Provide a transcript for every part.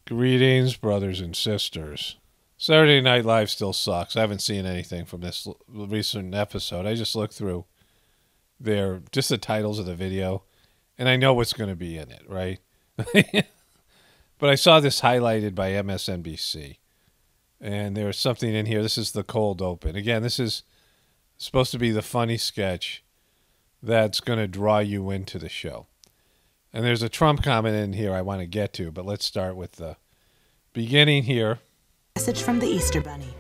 Greetings, brothers and sisters. Saturday Night Live still sucks. I haven't seen anything from this recent episode. I just looked through just the titles of the video, and I know what's going to be in it, right? But I saw this highlighted by MSNBC, and there's something in here. This is the cold open. Again, this is supposed to be the funny sketch that's going to draw you into the show. And there's a Trump comment in here I want to get to, but let's start with the beginning here. Message from the Easter Bunny.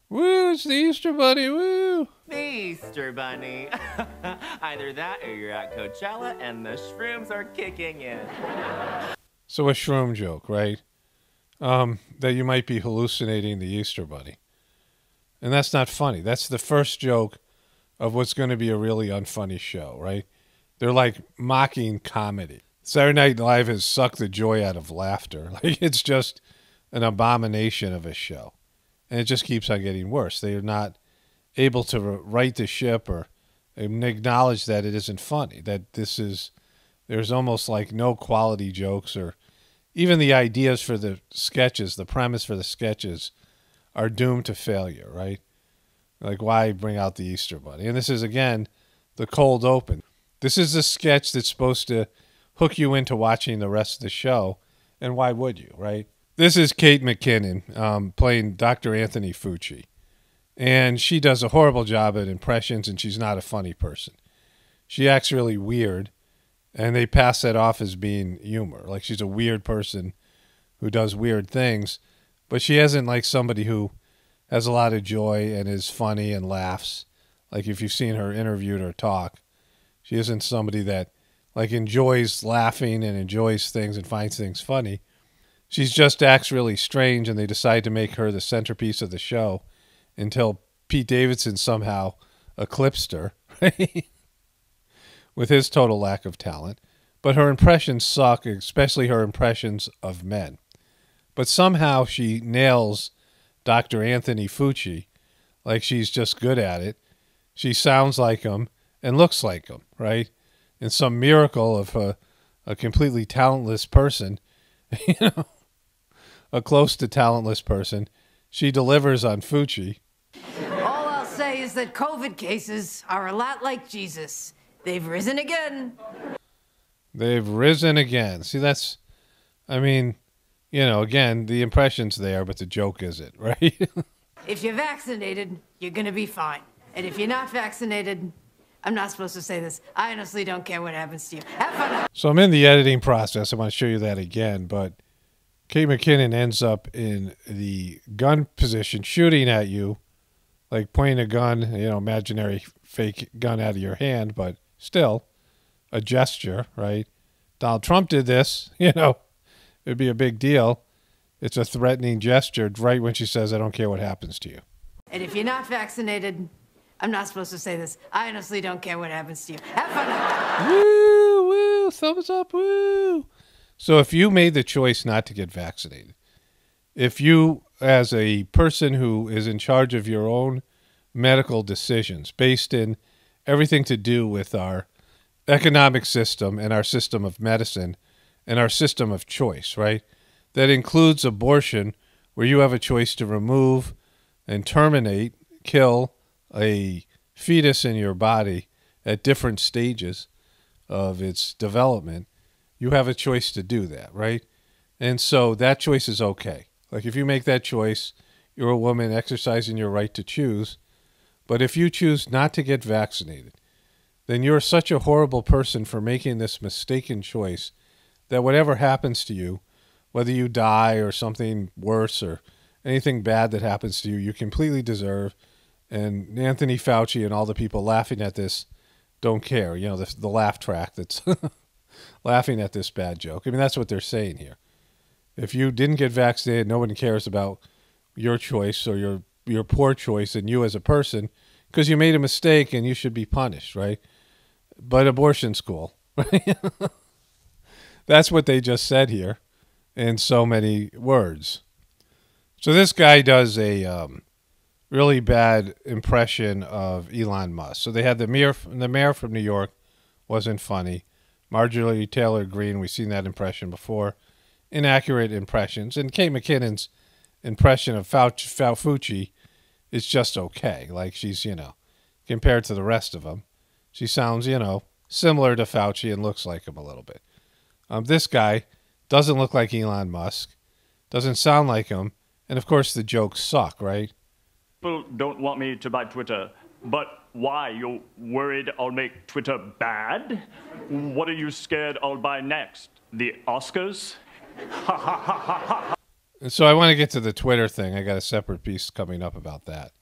Woo, it's the Easter Bunny, woo! The Easter Bunny. Either that or you're at Coachella and the shrooms are kicking in. So a shroom joke, right? That you might be hallucinating the Easter Bunny. And that's not funny. That's the first joke of what's going to be a really unfunny show, right? They're like mocking comedy. Saturday Night Live has sucked the joy out of laughter. Like, it's just an abomination of a show. And it just keeps on getting worse. They are not able to right the ship or acknowledge that it isn't funny, that there's almost like no quality jokes, or even the ideas for the sketches, the premise for the sketches are doomed to failure, right? Like, why bring out the Easter Bunny? And this is, again, the cold open. This is a sketch that's supposed to hook you into watching the rest of the show, and why would you, right? This is Kate McKinnon playing Dr. Anthony Fauci, and she does a horrible job at impressions, and she's not a funny person. She acts really weird, and they pass that off as being humor. Like, she's a weird person who does weird things, but she isn't like somebody who has a lot of joy and is funny and laughs. Like, if you've seen her interviewed or talk, she isn't somebody that like enjoys laughing and enjoys things and finds things funny. She just acts really strange, and they decide to make her the centerpiece of the show until Pete Davidson somehow eclipsed her, right? With his total lack of talent. But her impressions suck, especially her impressions of men. But somehow she nails Dr. Anthony Fauci, like she's just good at it. She sounds like him and looks like him, right? And some miracle of a completely talentless person, you know, a close to talentless person, she delivers on Fauci. All I'll say is that COVID cases are a lot like Jesus. They've risen again. They've risen again. See, that's, I mean, you know, again, the impression's there, but the joke isn't, right? If you're vaccinated, you're going to be fine. And if you're not vaccinated, I'm not supposed to say this. I honestly don't care what happens to you. Have fun. So I'm in the editing process. I want to show you that again, but Kate McKinnon ends up in the gun position, shooting at you, like pointing a gun, you know, imaginary fake gun out of your hand, but still a gesture, right? Donald Trump did this, you know. It'd be a big deal. It's a threatening gesture right when she says, I don't care what happens to you. And if you're not vaccinated, I'm not supposed to say this. I honestly don't care what happens to you. Have fun. Woo, woo, thumbs up, woo. So if you made the choice not to get vaccinated, if you, as a person who is in charge of your own medical decisions, based in everything to do with our economic system and our system of medicine, and our system of choice, right? That includes abortion, where you have a choice to remove and terminate, kill a fetus in your body at different stages of its development. You have a choice to do that, right? And so that choice is okay. Like, if you make that choice, you're a woman exercising your right to choose. But if you choose not to get vaccinated, then you're such a horrible person for making this mistaken choice that whatever happens to you, whether you die or something worse or anything bad that happens to you, you completely deserve. And Anthony Fauci and all the people laughing at this don't care. You know, the laugh track that's laughing at this bad joke. I mean, that's what they're saying here. If you didn't get vaccinated, no one cares about your choice or your poor choice and you as a person, because you made a mistake and you should be punished, right? But abortion's cool, right? That's what they just said here in so many words. So this guy does a really bad impression of Elon Musk. So they had the mayor from New York wasn't funny. Marjorie Taylor Greene, we've seen that impression before. Inaccurate impressions. And Kate McKinnon's impression of Fauci is just okay. Like she's, compared to the rest of them, she sounds, similar to Fauci and looks like him a little bit. This guy doesn't look like Elon Musk, doesn't sound like him, and of course the jokes suck, right? People don't want me to buy Twitter, but why? You're worried I'll make Twitter bad? What are you scared I'll buy next? The Oscars? Ha ha ha ha ha. And so I want to get to the Twitter thing. I got a separate piece coming up about that.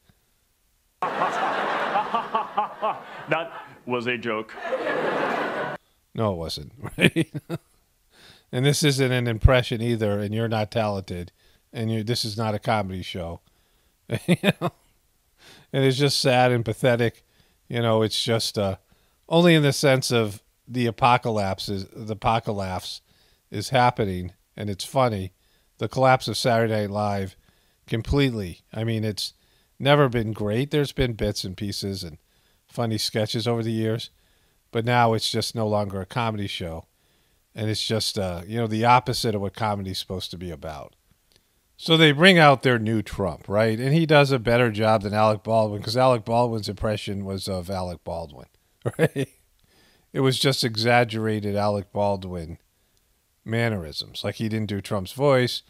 That was a joke. No, it wasn't, right? And this isn't an impression either, and you're not talented, and this is not a comedy show. And it's just sad and pathetic. It's just only in the sense of the apocalypse is happening, and it's funny. The collapse of Saturday Night Live completely. I mean, it's never been great. There's been bits and pieces and funny sketches over the years, but now it's just no longer a comedy show. And it's just, the opposite of what comedy's supposed to be about. So they bring out their new Trump, right? And he does a better job than Alec Baldwin, because Alec Baldwin's impression was of Alec Baldwin, right? It was just exaggerated Alec Baldwin mannerisms. Like he didn't do Trump's voice.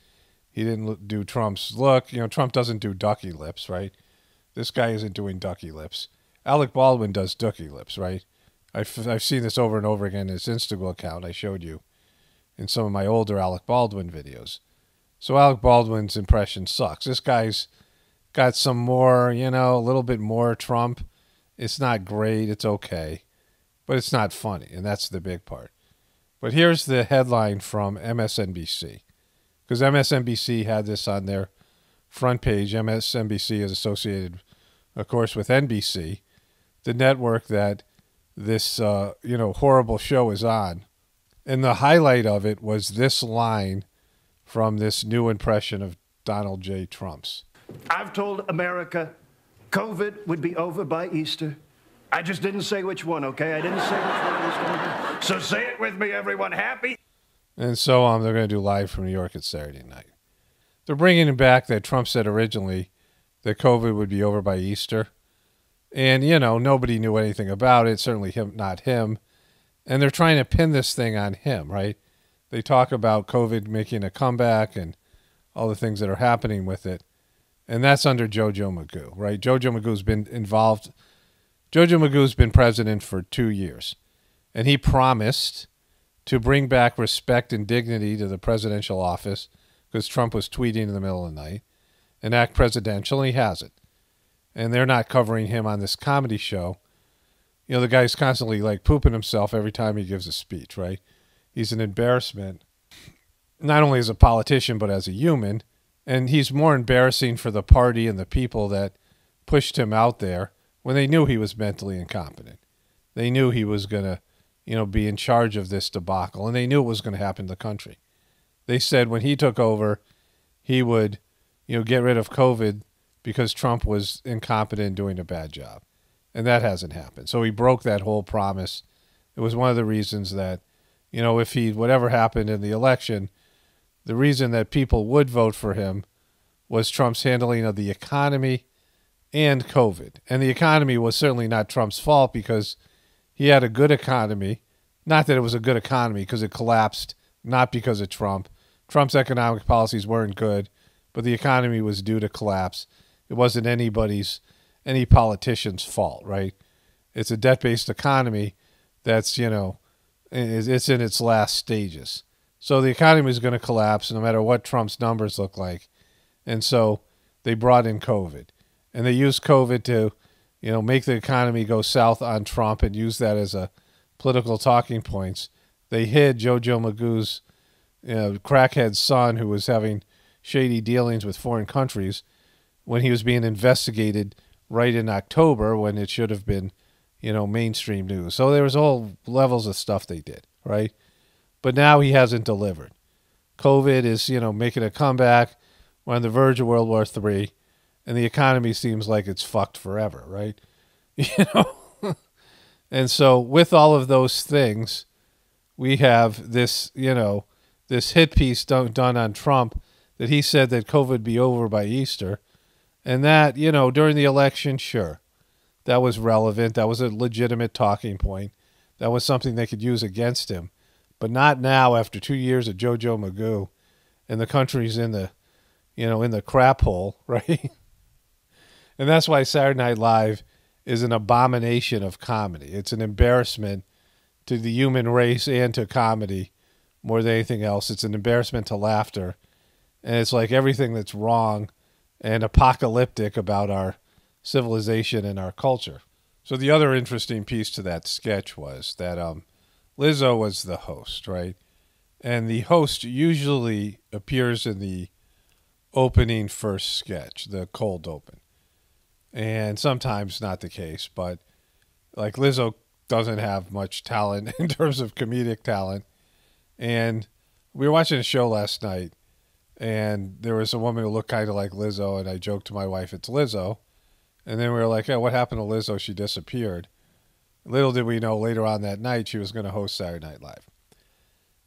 He didn't do Trump's look. Trump doesn't do ducky lips, right? This guy isn't doing ducky lips. Alec Baldwin does ducky lips, right? I've seen this over and over again in his Instagram account I showed you in some of my older Alec Baldwin videos. So Alec Baldwin's impression sucks. This guy's got some more, a little bit more Trump. It's not great. It's okay. But it's not funny, and that's the big part. But here's the headline from MSNBC, because MSNBC had this on their front page. MSNBC is associated, of course, with NBC, the network that this, horrible show is on. And the highlight of it was this line from this new impression of Donald J. Trump's. I've told America COVID would be over by Easter. I just didn't say which one, okay? I didn't say which one it was going to be. So say it with me, everyone. Happy? And so they're going to do live from New York at Saturday night. They're bringing it back that Trump said originally that COVID would be over by Easter. And, nobody knew anything about it, certainly not him. And they're trying to pin this thing on him, right? They talk about COVID making a comeback and all the things that are happening with it. And that's under Jojo Magoo, right? Jojo Magoo's been involved. Jojo Magoo's been president for 2 years. And he promised to bring back respect and dignity to the presidential office because Trump was tweeting in the middle of the night and act presidential, and he hasn't. And they're not covering him on this comedy show. The guy's constantly like pooping himself every time he gives a speech, right? He's an embarrassment, not only as a politician, but as a human. And he's more embarrassing for the party and the people that pushed him out there when they knew he was mentally incompetent. They knew he was going to, be in charge of this debacle, and they knew it was going to happen to the country. They said when he took over, he would, get rid of COVID because Trump was incompetent and doing a bad job. And that hasn't happened. So he broke that whole promise. It was one of the reasons that, if whatever happened in the election, the reason that people would vote for him was Trump's handling of the economy and COVID. And the economy was certainly not Trump's fault because he had a good economy. Not that it was a good economy because it collapsed, not because of Trump. Trump's economic policies weren't good, but the economy was due to collapse. It wasn't any politician's fault, right? It's a debt-based economy that's, it's in its last stages. So the economy is going to collapse no matter what Trump's numbers look like. And so they brought in COVID. And they used COVID to, make the economy go south on Trump and use that as a political talking points. They hid Jojo Magoo's crackhead son who was having shady dealings with foreign countries when he was being investigated right in October when it should have been, mainstream news. So there was all levels of stuff they did, right? But now he hasn't delivered. COVID is, making a comeback. We're on the verge of World War III, and the economy seems like it's fucked forever, right? And so with all of those things, we have this, this hit piece done on Trump that he said that COVID would be over by Easter. And that, during the election, sure, that was relevant. That was a legitimate talking point. That was something they could use against him. But not now after 2 years of JoJo Magoo and the country's in the, in the crap hole, right? And that's why Saturday Night Live is an abomination of comedy. It's an embarrassment to the human race and to comedy more than anything else. It's an embarrassment to laughter. And it's like everything that's wrong and apocalyptic about our civilization and our culture. So the other interesting piece to that sketch was that Lizzo was the host, right? And the host usually appears in the opening first sketch, the cold open. And sometimes not the case, but like Lizzo doesn't have much talent in terms of comedic talent. And we were watching a show last night, and there was a woman who looked kind of like Lizzo, and I joked to my wife, it's Lizzo. And then we were like, what happened to Lizzo? She disappeared. Little did we know later on that night she was going to host Saturday Night Live.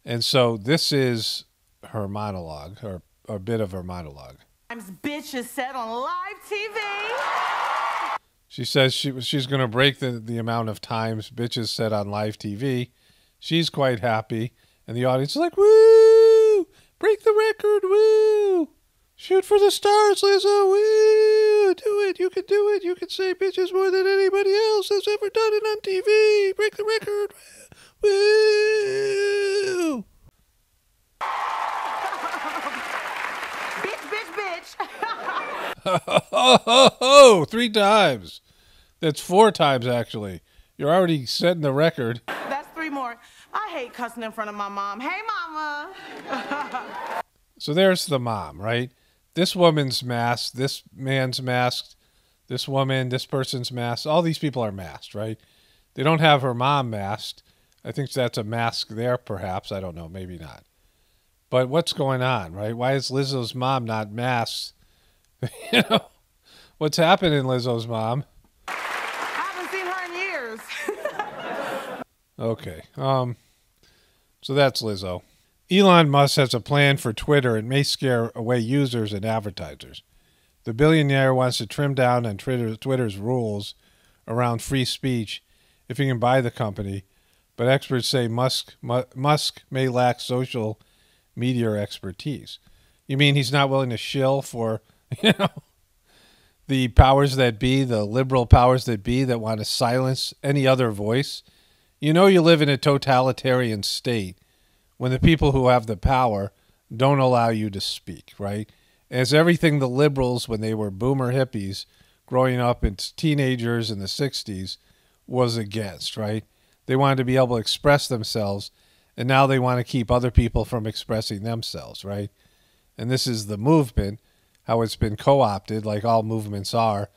And so this is her monologue, or a bit of her monologue. Bitch is said on live TV. She says she's going to break the amount of times bitches said on live TV. She's quite happy. And the audience is like, woo! Break the record, woo! Shoot for the stars, Lizzo, woo! Do it, you can do it. You can say bitches more than anybody else has ever done it on TV. Break the record, woo! Bitch. 3 times. That's 4 times, actually. You're already setting the record. That's 3 more. I hate cussing in front of my mom. Hey, mama. So there's the mom, right? This woman's masked. This man's masked. This woman, this person's masked. All these people are masked, right? They don't have her mom masked. I think that's a mask there, perhaps. I don't know. Maybe not. But what's going on, right? Why is Lizzo's mom not masked? What's happening, Lizzo's mom? I haven't seen her in years. Okay. So that's Lizzo. Elon Musk has a plan for Twitter. It may scare away users and advertisers. The billionaire wants to trim down on Twitter's rules around free speech if he can buy the company, but experts say Musk may lack social media expertise. You mean he's not willing to shill for the powers that be, the liberal powers that be that want to silence any other voice? You live in a totalitarian state when the people who have the power don't allow you to speak, right? As everything the liberals, when they were boomer hippies growing up as teenagers in the 60s, was against, right? They wanted to be able to express themselves, and now they want to keep other people from expressing themselves, right? And this is the movement, how it's been co-opted, like all movements are.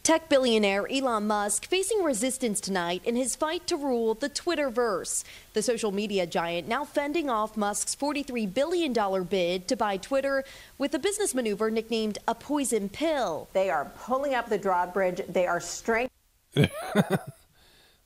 Tech billionaire Elon Musk facing resistance tonight in his fight to rule the Twitterverse. The social media giant now fending off Musk's $43 billion bid to buy Twitter with a business maneuver nicknamed a poison pill. They are pulling up the drawbridge. They are strengthening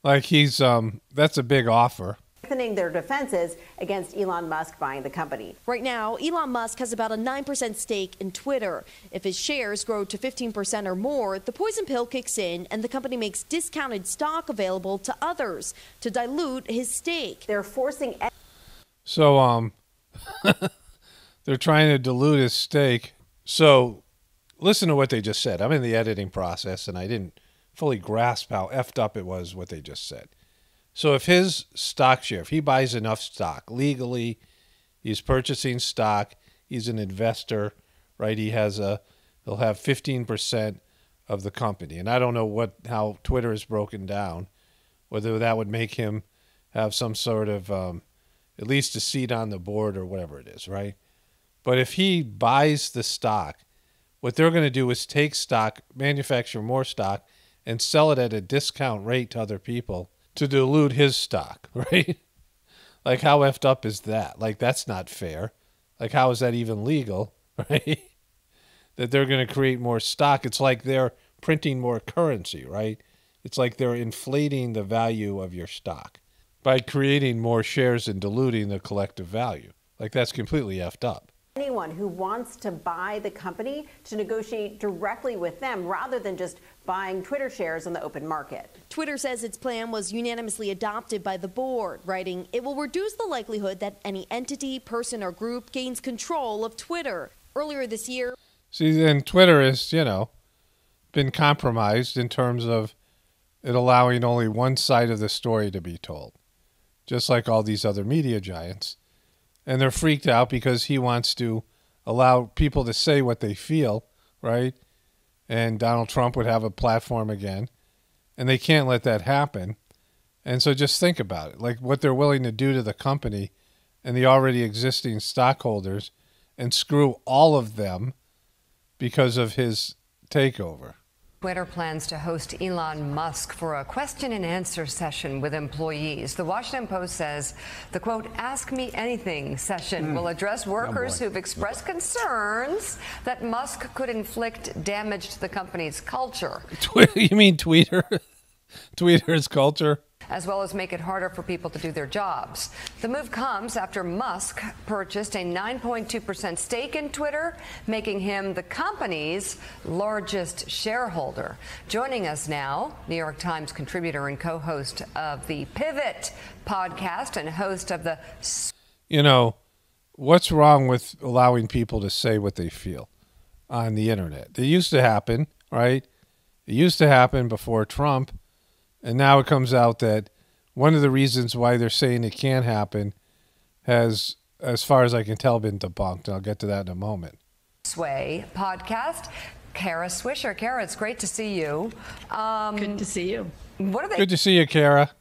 like he's, that's a big offer. Their defenses against Elon Musk buying the company. Right now, Elon Musk has about a 9% stake in Twitter. If his shares grow to 15% or more, the poison pill kicks in and the company makes discounted stock available to others to dilute his stake. They're forcing... So, they're trying to dilute his stake. So, listen to what they just said. I'm in the editing process and I didn't fully grasp how effed up it was what they just said. So if his stock share, if he buys enough stock legally, he's purchasing stock, he's an investor, right? He'll have 15% of the company. And I don't know how Twitter is broken down, whether that would make him have some sort of at least a seat on the board or whatever it is, right? But if he buys the stock, what they're going to do is take stock, manufacture more stock, and sell it at a discount rate to other people to dilute his stock, right? Like, how effed up is that? Like, that's not fair. Like, how is that even legal, right? That they're going to create more stock. It's like they're printing more currency, right? It's like they're inflating the value of your stock. by creating more shares and diluting the collective value. Like, that's completely effed up. Anyone who wants to buy the company to negotiate directly with them rather than just buying Twitter shares on the open market. Twitter says its plan was unanimously adopted by the board, writing, "It will reduce the likelihood that any entity, person, or group gains control of Twitter." Earlier this year... See, then Twitter is, been compromised in terms of it allowing only one side of the story to be told, just like all these other media giants. And they're freaked out because he wants to allow people to say what they feel, right? And Donald Trump would have a platform again. And they can't let that happen. And so just think about it, like what they're willing to do to the company and the already existing stockholders and screw all of them because of his takeover. Twitter plans to host Elon Musk for a question and answer session with employees. The Washington Post says the, quote, "Ask Me Anything" session will address workers who've expressed concerns that Musk could inflict damage to the company's culture. You mean Twitter? Twitter's culture? As well as make it harder for people to do their jobs. The move comes after Musk purchased a 9.2% stake in Twitter, making him the company's largest shareholder. Joining us now, New York Times contributor and co-host of the Pivot podcast and host of the... What's wrong with allowing people to say what they feel on the internet? It used to happen, right? It used to happen before Trump. And now it comes out that one of the reasons why they're saying it can't happen has, as far as I can tell, been debunked. I'll get to that in a moment. Sway podcast. Kara Swisher. Kara, it's great to see you. Good to see you. What are they Good to see you, Kara.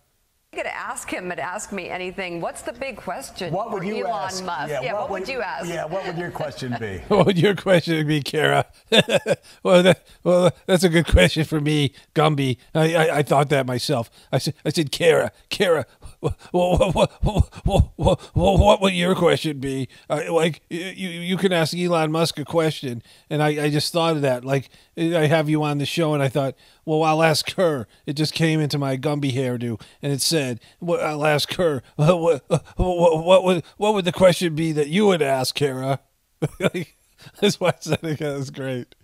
going to ask him at Ask Me Anything? What's the big question what would for you Elon ask? Musk? Yeah, what would you ask? Yeah, what would your question be? What would your question be, Kara? well, that's a good question for me, Gumby. I thought that myself. I said, Kara, what would your question be? You can ask Elon Musk a question, and I just thought of that. Like, I have you on the show, and I thought, well, I'll ask her. It just came into my Gumby hairdo, and it said, well, I'll ask her. What would the question be that you would ask, Kara? That's why I said it. That's great.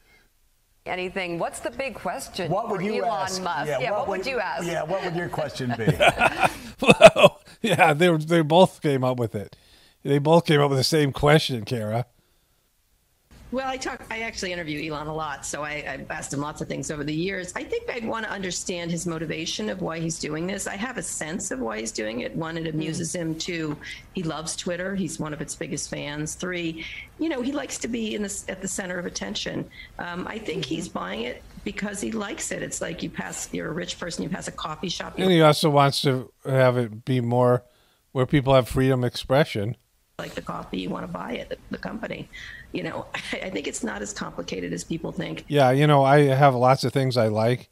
Anything. What's the big question what would for you Elon ask? Musk? Yeah, what would you ask? Yeah, what would your question be? Well, yeah, they both came up with it. They both came up with the same question, Kara. Well, I actually interview Elon a lot, so I've asked him lots of things over the years. I think I'd want to understand his motivation of why he's doing this. I have a sense of why he's doing it. One, it amuses him. Two, he loves Twitter. He's one of its biggest fans. Three, he likes to be at the center of attention. I think he's buying it because he likes it. It's like you're a rich person, you pass a coffee shop. And he also wants to have it be more where people have freedom of expression. Like the coffee, you want to buy it, the company. I think it's not as complicated as people think. Yeah, I have lots of things I like,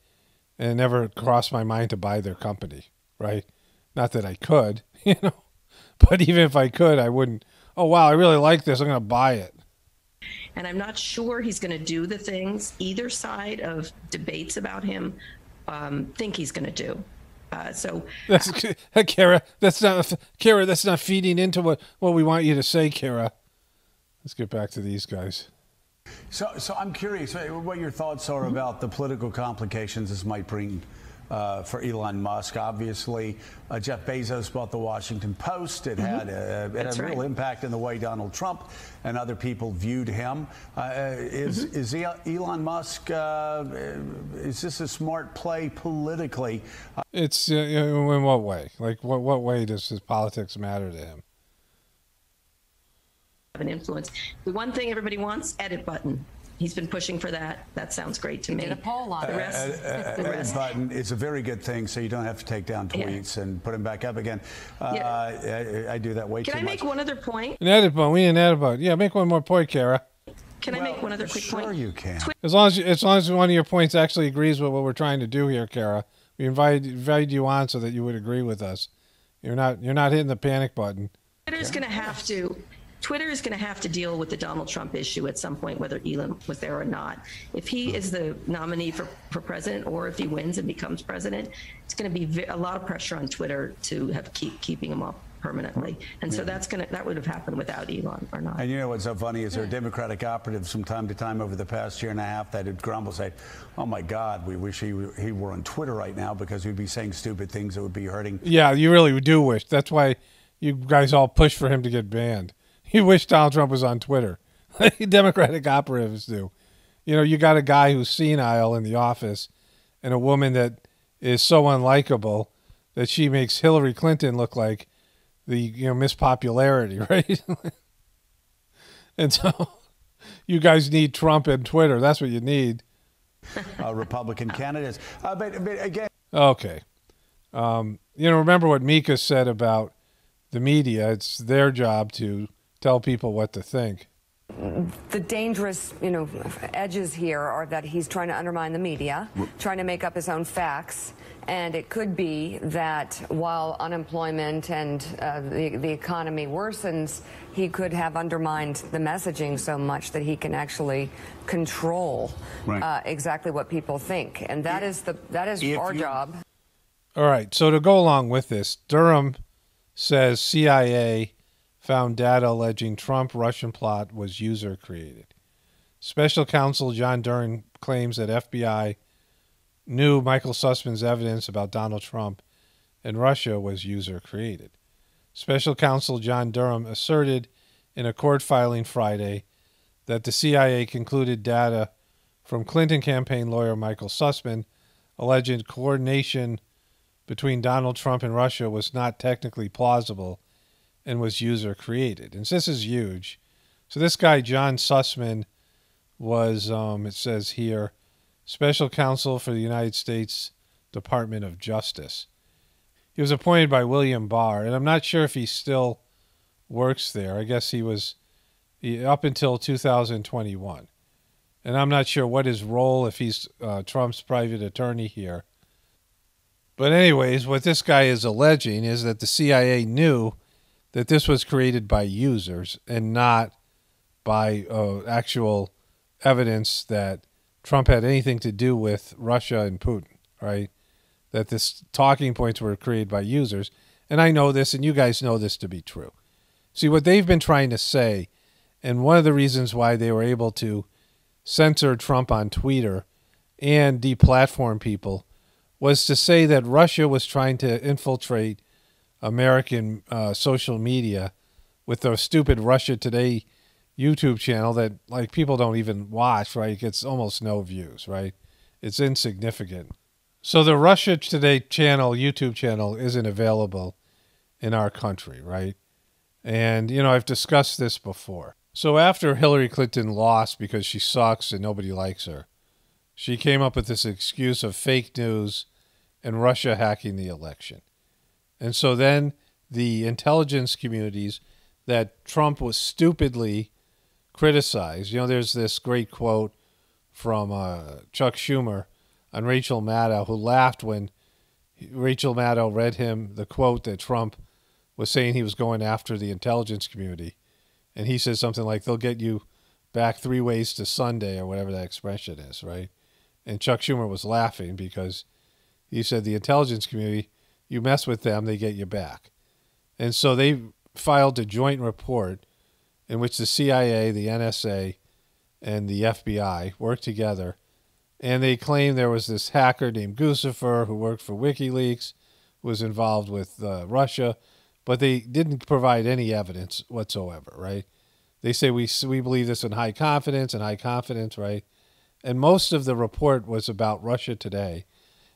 and it never crossed my mind to buy their company, right? Not that I could, but even if I could, I wouldn't. Oh, wow, I really like this. I'm going to buy it. And I'm not sure he's going to do the things either side of debates about him think he's going to do. Kara, that's not feeding into what we want you to say, Kara. Let's get back to these guys. So I'm curious what your thoughts are about the political complications this might bring for Elon Musk. Obviously, Jeff Bezos bought the Washington Post. It had a real impact in the way Donald Trump and other people viewed him. Is Elon Musk, is this a smart play politically? It's in what way? Like, what way does his politics matter to him? An influence. The one thing everybody wants, edit button. He's been pushing for that. That sounds great to me. Did a poll on the rest. Edit button is a very good thing, so you don't have to take down tweets and put them back up again. I do that way too much. Can I make one other point? An edit button. We need an edit button. Yeah, make one more point, Kara. Can I make one other quick point? Sure you can. As long as one of your points actually agrees with what we're trying to do here, Kara. We invited you on so that you would agree with us. You're not hitting the panic button. Twitter's going to have to Twitter is going to have to deal with the Donald Trump issue at some point, whether Elon was there or not. If he is the nominee for president, or if he wins and becomes president, it's going to be a lot of pressure on Twitter to have keeping him off permanently. And so that would have happened without Elon or not. And you know what's so funny is there are Democratic operatives from time to time over the past year and a half that would grumble, say, oh my God, we wish he were on Twitter right now because we'd be saying stupid things that would be hurting. Yeah, you really do wish. That's why you guys all push for him to get banned. You wish Donald Trump was on Twitter. Democratic operatives do. You know, you got a guy who's senile in the office and a woman that is so unlikable that she makes Hillary Clinton look like the, Miss Popularity, right? And so you guys need Trump and Twitter. That's what you need. Republican candidates. But again. Okay. Remember what Mika said about the media. It's their job to tell people what to think. The dangerous, edges here are that he's trying to undermine the media, trying to make up his own facts. And it could be that while unemployment and the economy worsens, he could have undermined the messaging so much that he can actually control exactly what people think. And that is our job. All right. So to go along with this, Durham says CIA found data alleging Trump-Russian plot was user-created. Special counsel John Durham claims that FBI knew Michael Sussman's evidence about Donald Trump and Russia was user-created. Special counsel John Durham asserted in a court filing Friday that the CIA concluded data from Clinton campaign lawyer Michael Sussman alleging coordination between Donald Trump and Russia was not technically plausible and was user-created. And this is huge. So this guy, John Sussman, was, it says here, special counsel for the United States Department of Justice. He was appointed by William Barr, and I'm not sure if he still works there. I guess he was up until 2021. And I'm not sure what his role, if he's Trump's private attorney here. But anyways, what this guy is alleging is that the CIA knew that this was created by users and not by actual evidence that Trump had anything to do with Russia and Putin, right? That this talking points were created by users. And I know this, and you guys know this to be true. See, what they've been trying to say, and one of the reasons why they were able to censor Trump on Twitter and deplatform people, was to say that Russia was trying to infiltrate American social media with their stupid Russia Today YouTube channel that people don't even watch, right? It gets almost no views, right? It's insignificant. So the Russia Today channel, YouTube channel, isn't available in our country, right? And, I've discussed this before. So after Hillary Clinton lost because she sucks and nobody likes her, she came up with this excuse of fake news and Russia hacking the election. And so then the intelligence communities that Trump was stupidly criticized, there's this great quote from Chuck Schumer on Rachel Maddow, who laughed when Rachel Maddow read him the quote that Trump was saying he was going after the intelligence community. And he says something like, they'll get you back 3 ways to Sunday, or whatever that expression is, right? And Chuck Schumer was laughing because he said the intelligence community, you mess with them, they get you back. And so they filed a joint report in which the CIA, the NSA, and the FBI worked together. And they claimed there was this hacker named Guccifer who worked for WikiLeaks, was involved with Russia, but they didn't provide any evidence whatsoever, right? They say we believe this in high confidence, right? And most of the report was about Russia Today.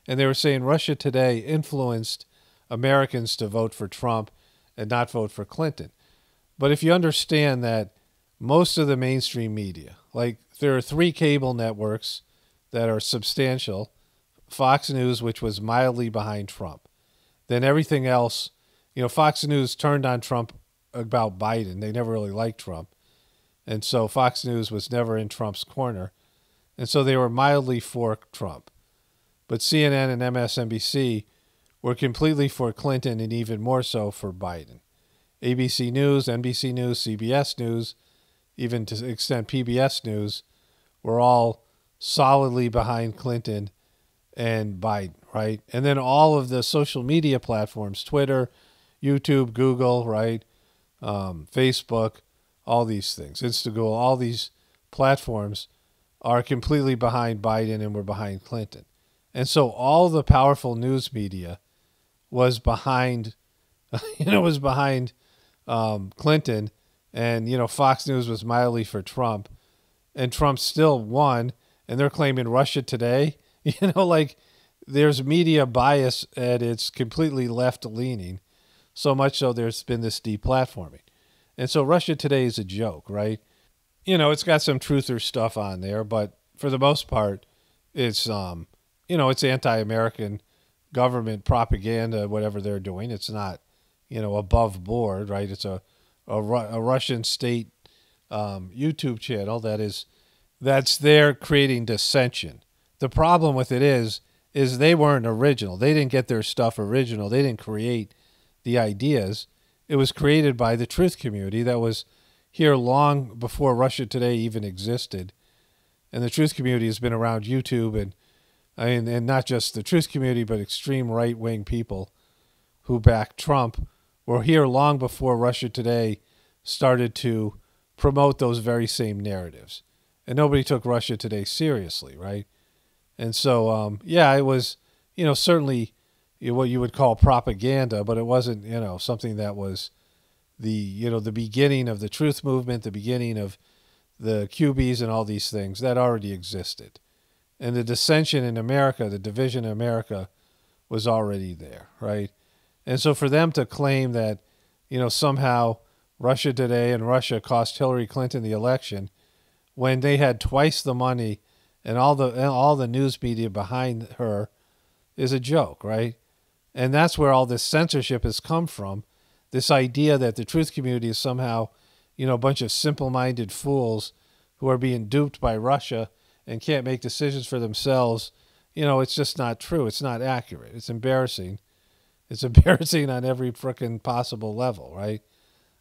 And they were saying Russia Today influenced Americans to vote for Trump and not vote for Clinton. But if you understand that most of the mainstream media, there are 3 cable networks that are substantial, Fox News, which was mildly behind Trump. Then everything else, Fox News turned on Trump about Biden. They never really liked Trump. And so Fox News was never in Trump's corner. And so they were mildly for Trump. But CNN and MSNBC were completely for Clinton and even more so for Biden. ABC News, NBC News, CBS News, even to the extent PBS News, were all solidly behind Clinton and Biden, right? And then all of the social media platforms, Twitter, YouTube, Google, right? Facebook, all these things, Instagram, all these platforms are completely behind Biden and were behind Clinton. And so all the powerful news media was behind, was behind Clinton. And, Fox News was mildly for Trump. And Trump still won. And they're claiming Russia Today. There's media bias and it's completely left-leaning. So much so there's been this deplatforming. And so Russia Today is a joke, right? It's got some truther stuff on there, but for the most part, it's, it's anti-American government propaganda, whatever they're doing. It's not, above board, right? It's a Russian state YouTube channel that's there creating dissension. The problem with it is they weren't original. They didn't get their stuff original. They didn't create the ideas. It was created by the truth community that was here long before Russia Today even existed. And the truth community has been around YouTube and not just the truth community, but extreme right-wing people who back Trump were here long before Russia Today started to promote those very same narratives. And nobody took Russia Today seriously, right? And so, it was, certainly what you would call propaganda, but it wasn't, something that was the beginning of the truth movement, the beginning of the QBs and all these things that already existed. And the dissension in America, the division in America was already there, right? And so for them to claim that, somehow Russia Today and Russia cost Hillary Clinton the election when they had twice the money and all the news media behind her is a joke, right? And that's where all this censorship has come from. This idea that the truth community is somehow, a bunch of simple-minded fools who are being duped by Russia and can't make decisions for themselves. It's just not true. It's not accurate. It's embarrassing. It's embarrassing on every frickin' possible level, right?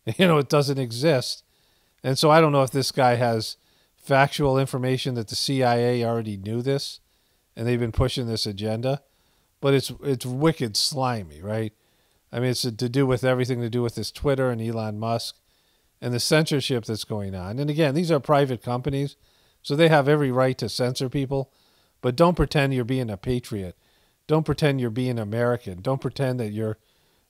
It doesn't exist. And so I don't know if this guy has factual information that the CIA already knew this and they've been pushing this agenda, but it's wicked slimy, right? I mean, it's to do with everything to do with this Twitter and Elon Musk and the censorship that's going on. And again, these are private companies, so they have every right to censor people, but don't pretend you're being a patriot. Don't pretend you're being American. Don't pretend that you're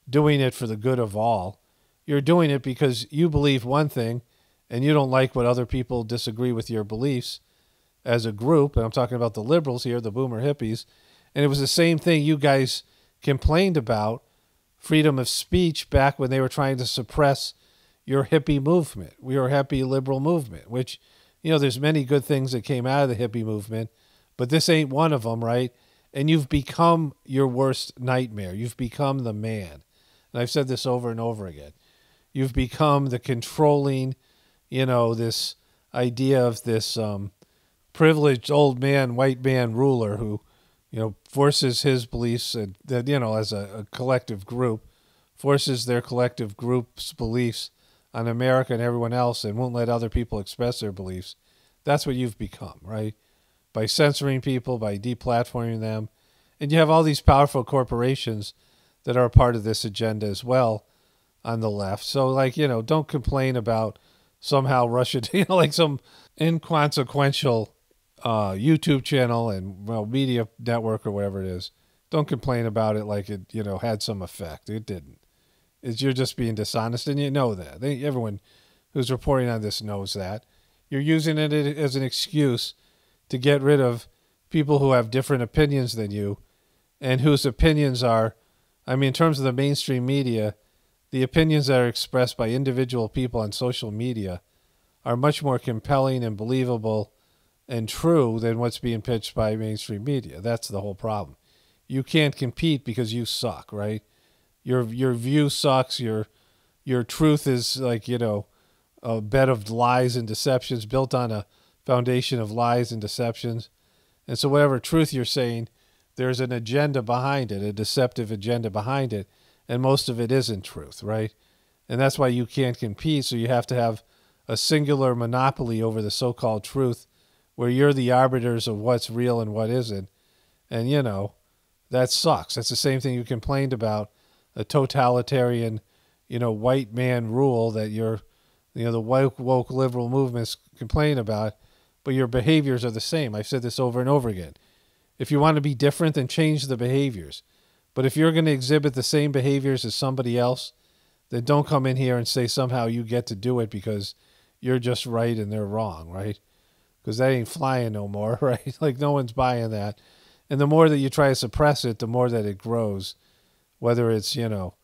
doing it for the good of all. You're doing it because you believe one thing and you don't like what other people disagree with your beliefs as a group. And I'm talking about the liberals here, the boomer hippies. And it was the same thing you guys complained about, freedom of speech, back when they were trying to suppress your hippie movement, your hippie liberal movement, which, there's many good things that came out of the hippie movement, but this ain't one of them, right? And you've become your worst nightmare. You've become the man. And I've said this over and over again. You've become the controlling, this idea of this privileged old man, white man ruler who, forces his beliefs that, as a collective group, forces their collective group's beliefs on America and everyone else and won't let other people express their beliefs. That's what you've become, right? By censoring people, by deplatforming them. And you have all these powerful corporations that are a part of this agenda as well on the left. So, don't complain about somehow Russia, like some inconsequential YouTube channel and media network or whatever it is. Don't complain about it like it had some effect. It didn't. You're just being dishonest, and you know that. Everyone who's reporting on this knows that. You're using it as an excuse to get rid of people who have different opinions than you and whose opinions are, in terms of the mainstream media, the opinions that are expressed by individual people on social media are much more compelling and believable and true than what's being pitched by mainstream media. That's the whole problem. You can't compete because you suck, right? Your view sucks. Your truth is a bed of lies and deceptions built on a foundation of lies and deceptions. And so whatever truth you're saying, there's an agenda behind it, a deceptive agenda behind it, and most of it isn't truth, right? And that's why you can't compete. So you have to have a singular monopoly over the so-called truth where you're the arbiters of what's real and what isn't. And, you know, that sucks. That's the same thing you complained about, a totalitarian, you know, white man rule that the woke liberal movements complain about, but your behaviors are the same. I've said this over and over again. If you want to be different, then change the behaviors. But if you're going to exhibit the same behaviors as somebody else, then don't come in here and say somehow you get to do it because you're just right and they're wrong, right? Because that ain't flying no more, right? Like, no one's buying that. And the more that you try to suppress it, the more that it grows, whether it's, you know,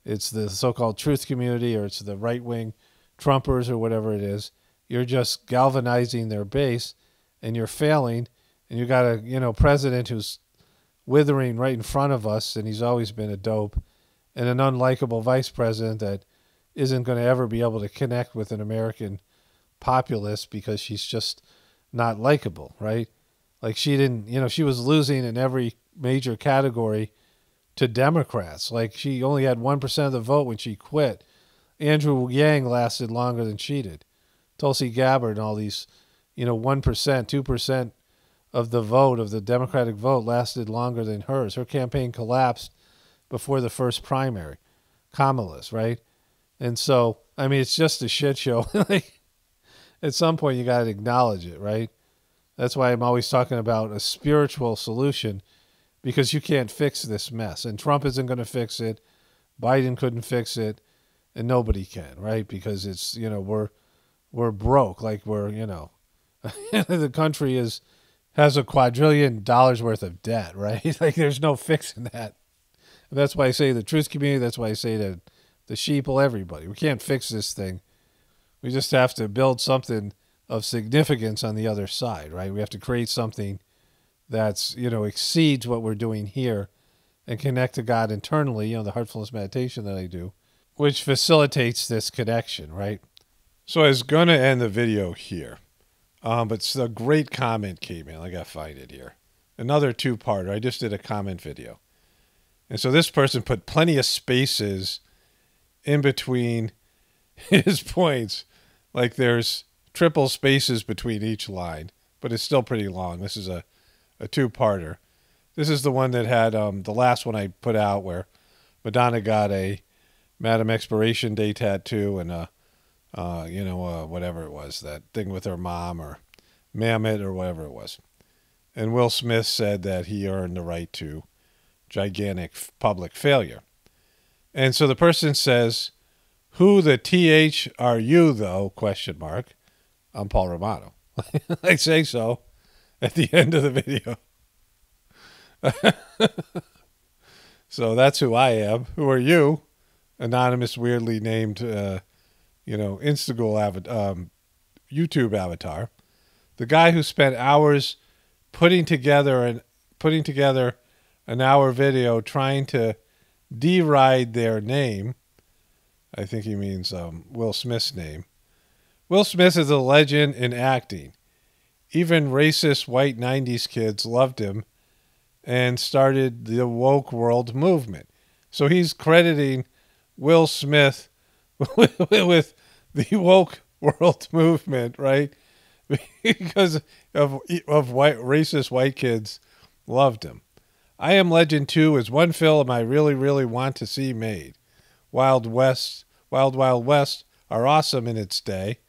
it's the so-called truth community or it's the right-wing Trumpers or whatever it is. You're just galvanizing their base, and you're failing. And you got a, you know, president who's withering right in front of us, and he's always been a dope, and an unlikable vice president that isn't going to ever be able to connect with an American populace because she's just not likable, right? Like, she didn't, you know, she was losing in every major category to Democrats. Like, she only had 1% of the vote when she quit. Andrew Yang lasted longer than she did. Tulsi Gabbard and all these, you know, 1%, 2% of the vote, of the Democratic vote, lasted longer than hers. Her campaign collapsed before the first primary, Kamala's, right? And so, I mean, it's just a shit show. Like, at some point, you got to acknowledge it, right? That's why I'm always talking about a spiritual solution, because you can't fix this mess. And Trump isn't going to fix it. Biden couldn't fix it. And nobody can, right? Because it's, you know, we're broke. Like, we're, you know, the country has $1 quadrillion worth of debt, right? Like, there's no fixing that. And that's why I say the truth community. That's why I say that the sheeple, everybody. We can't fix this thing. We just have to build something of significance on the other side, right? We have to create something that's, you know, exceeds what we're doing here and connect to God internally, you know, the heartfulness meditation that I do, which facilitates this connection, right? So I was going to end the video here, but a great comment came in. I got to find it here. Another two-parter. I just did a comment video. And so this person put plenty of spaces in between his points. Like, there's triple spaces between each line, but it's still pretty long. This is a two-parter. This is the one that had the last one I put out where Madonna got a Madam Expiration Day tattoo and whatever it was, that thing with her mom or Mammoth or whatever it was. And Will Smith said that he earned the right to gigantic public failure. And so the person says, "Who the TH are you, though?" ? I'm Paul Romano. I say so at the end of the video. So that's who I am. Who are you? Anonymous, weirdly named, Instagram YouTube avatar. The guy who spent hours putting together an hour video trying to deride their name. I think he means Will Smith's name. Will Smith is a legend in acting. Even racist white 90s kids loved him and started the woke world movement. So he's crediting Will Smith with the woke world movement, right? Because of racist white kids loved him. I Am Legend 2 is one film I really, really want to see made. Wild Wild West are awesome in its day.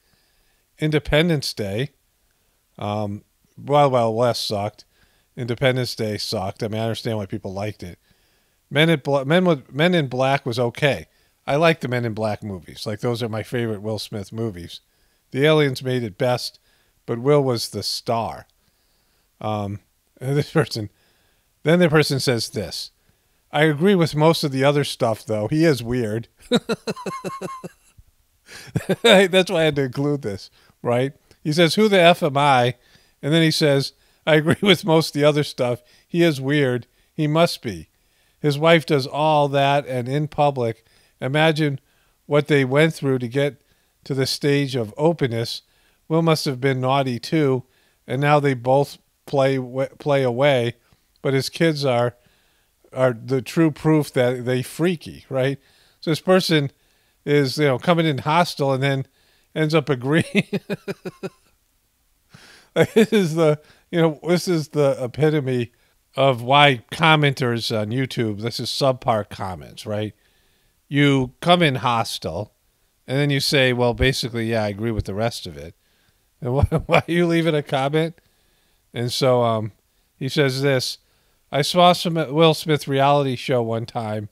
Independence Day. Wild Wild West sucked. Independence Day sucked. I mean, I understand why people liked it. Men in Black was okay. I like the Men in Black movies. Like, those are my favorite Will Smith movies. The aliens made it best, but Will was the star. Then the person says this: "I agree with most of the other stuff, though. He is weird." That's why I had to include this, right? He says, "Who the F am I?" And then he says, "I agree with most of the other stuff. He is weird. He must be. His wife does all that and in public. Imagine what they went through to get to the stage of openness. Will must have been naughty too, and now they both play away. But his kids are the true proof that they freaky," right? So this person is, coming in hostile and then ends up agreeing. This is the epitome of why commenters on YouTube, this is subpar comments, right? You come in hostile and then you say, well, basically, yeah, I agree with the rest of it. And why are you leaving a comment? And so he says this, I saw some Will Smith reality show one time,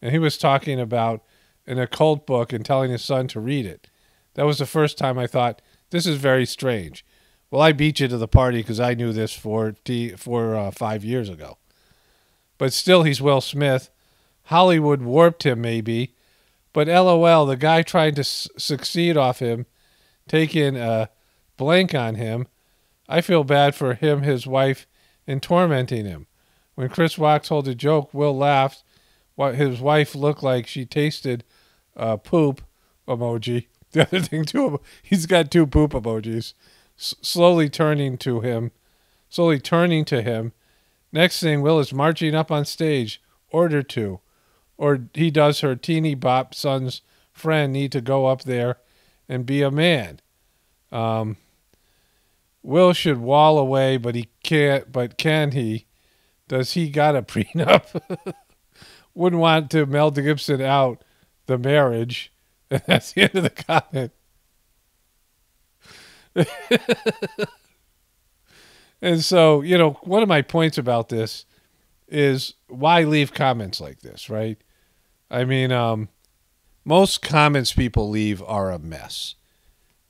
and he was talking about an occult book and telling his son to read it. That was the first time I thought, this is very strange. Well, I beat you to the party because I knew this 5 years ago. But still, he's Will Smith. Hollywood warped him, maybe. But LOL, the guy trying to succeed off him, taking a blank on him. I feel bad for him, his wife, and tormenting him. When Chris Rock told a joke, Will laughed. His wife looked like she tasted poop emoji. The other thing, too, he's got 2 poop emojis. Slowly turning to him. Next thing, Will is marching up on stage. Order to. Or he does her teeny bop son's friend need to go up there and be a man. Will should wall away, but he can't. But can he? Does he got a prenup? Wouldn't want to Mel Gibson out the marriage. And that's the end of the comment. And so, one of my points about this is why leave comments like this, right? I mean, most comments people leave are a mess.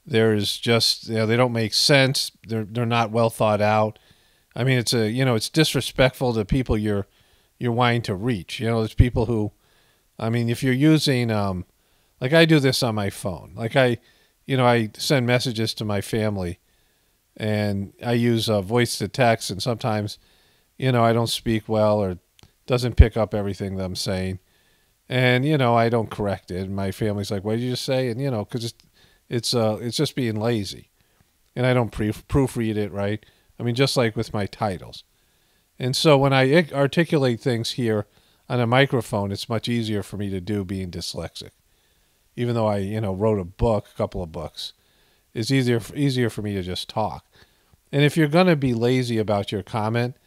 There's just, they don't make sense. They're not well thought out. I mean, it's disrespectful to people you're wanting to reach. There's people who, I mean, if you're using, like I do this on my phone. Like I send messages to my family and I use voice to text, and sometimes, I don't speak well or doesn't pick up everything that I'm saying. And, I don't correct it. And my family's like, what did you just say? And, because it's just being lazy. And I don't proofread it right. I mean, just like with my titles. And so when I articulate things here on a microphone, it's much easier for me to do being dyslexic. Even though I, wrote a couple of books, it's easier for me to just talk. And if you're going to be lazy about your comment,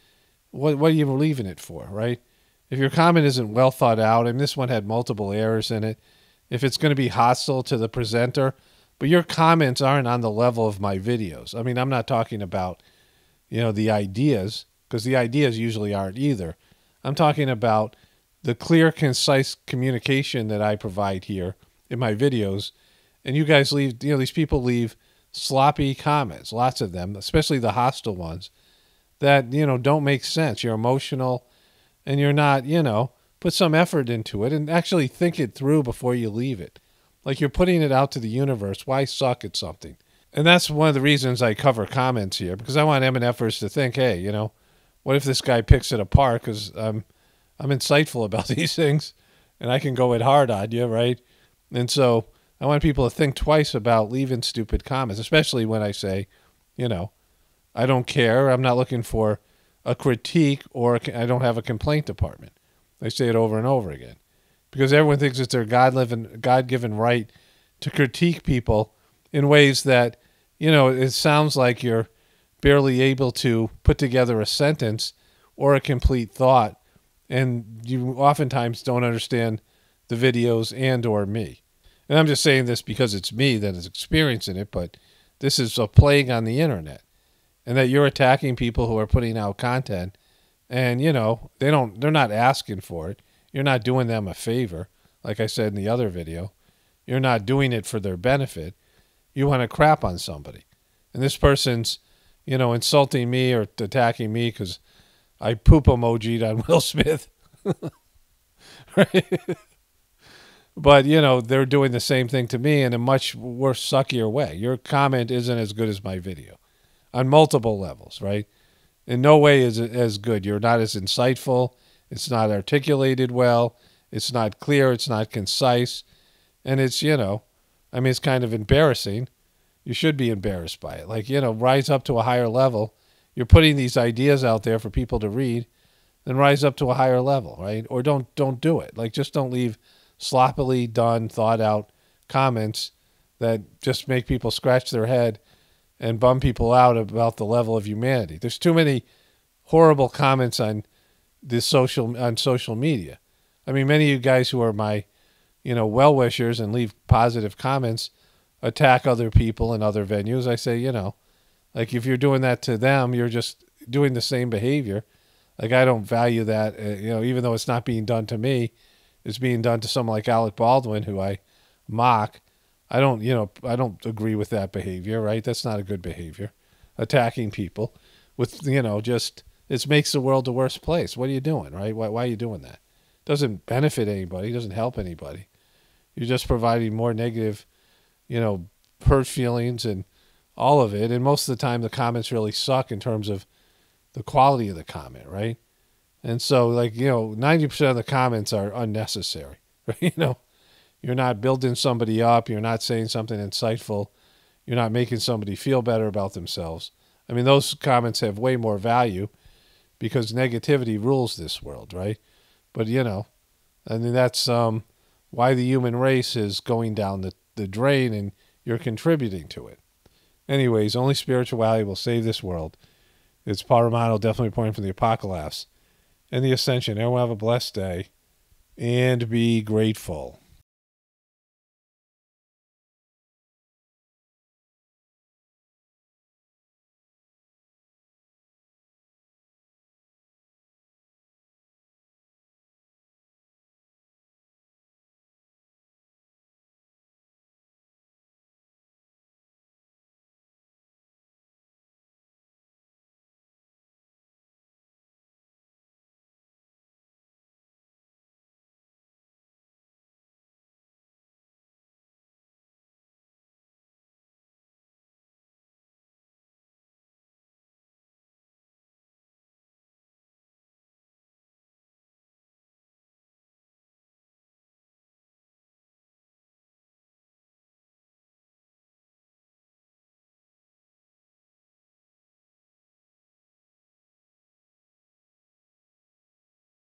what are you leaving it for, right? If your comment isn't well thought out, and this one had multiple errors in it, if it's going to be hostile to the presenter, but your comments aren't on the level of my videos. I mean, I'm not talking about, the ideas, because the ideas usually aren't either. I'm talking about the clear, concise communication that I provide here in my videos. And you guys leave, these people leave sloppy comments, lots of them, especially the hostile ones, that, don't make sense. You're emotional and you're not, put some effort into it and actually think it through before you leave it. Like you're putting it out to the universe. Why suck at something? And that's one of the reasons I cover comments here, because I want MNFers to think, hey, what if this guy picks it apart? Because I'm insightful about these things and I can go it hard on you, right? And so I want people to think twice about leaving stupid comments, especially when I say, I don't care. I'm not looking for a critique or I don't have a complaint department. I say it over and over again because everyone thinks it's their God-given right to critique people in ways that, it sounds like you're barely able to put together a sentence or a complete thought. And you oftentimes don't understand the videos and or me. And I'm just saying this because it's me that is experiencing it, but this is a plague on the internet. And that you're attacking people who are putting out content and, they're not asking for it. You're not doing them a favor. Like I said in the other video, you're not doing it for their benefit. You want to crap on somebody. And this person's, insulting me or attacking me because I poop emoji'd on Will Smith. Right? But, they're doing the same thing to me in a much worse, suckier way. Your comment isn't as good as my video on multiple levels, right? In no way is it as good. You're not as insightful. It's not articulated well. It's not clear. It's not concise. And it's, it's kind of embarrassing. You should be embarrassed by it. Like, rise up to a higher level. You're putting these ideas out there for people to read, then rise up to a higher level, right? Or don't do it. Like, just don't leave sloppily done, thought out comments that just make people scratch their head and bum people out about the level of humanity. There's too many horrible comments on social media. I mean, many of you guys who are my, well-wishers and leave positive comments attack other people in other venues. I say, like if you're doing that to them, you're just doing the same behavior. Like I don't value that, even though it's not being done to me, it's being done to someone like Alec Baldwin, who I mock. I don't agree with that behavior, right? That's not a good behavior. Attacking people with, it makes the world a worse place. What are you doing, right? Why are you doing that? It doesn't benefit anybody. It doesn't help anybody. You're just providing more negative, hurt feelings and all of it. And most of the time, the comments really suck in terms of the quality of the comment, right? And so, 90% of the comments are unnecessary, right? You're not building somebody up. You're not saying something insightful. You're not making somebody feel better about themselves. I mean, those comments have way more value because negativity rules this world, right? But, that's why the human race is going down the drain, and you're contributing to it. Anyways, only spirituality will save this world. It's Paul Romano, definitely reporting from the Apocalypse and the Ascension. Everyone have a blessed day and be grateful.